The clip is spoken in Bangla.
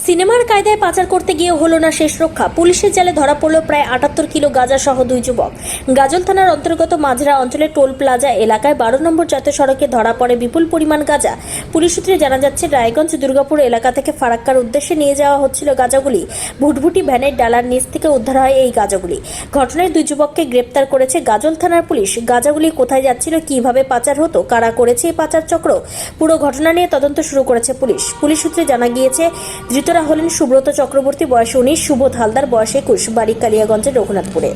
সিনেমার কায়দায় পাচার করতে গিয়ে হলো না শেষ রক্ষা। পুলিশের জালে ধরা পড়ল প্রায় ৭৮ কিলো গাঁজা সহ দুই যুবক। গাজল থানার অন্তর্গত মাঝরা অঞ্চলের টোল প্লাজা এলাকায় ১২ নম্বর জাতীয় সড়কে ধরা পড়ে বিপুল পরিমাণ গাঁজা। পুলিশ সূত্রে জানা যাচ্ছে, রায়গঞ্জ দুর্গাপুর এলাকা থেকে ফারাক্কার উদ্দেশ্যে নিয়ে যাওয়া হচ্ছিল গাঁজাগুলি। ভুটভুটি ভ্যানের ডালার নিচ থেকে উদ্ধার হয় এই গাঁজাগুলি। ঘটনায় দুই যুবককে গ্রেপ্তার করেছে গাজল থানার পুলিশ। গাঁজাগুলি কোথায় যাচ্ছিল, কিভাবে পাচার হতো, কারা করেছে এই পাচার চক্র, পুরো ঘটনা নিয়ে তদন্ত শুরু করেছে পুলিশ। পুলিশ সূত্রে জানা গিয়েছে, ধৃতরা হলেন সুব্রত চক্রবর্তী, বয়স ১৯, সুবোধ হালদার, বয়স ২১, বাড়ি কালিয়াগঞ্জের রঘুনাথপুরে।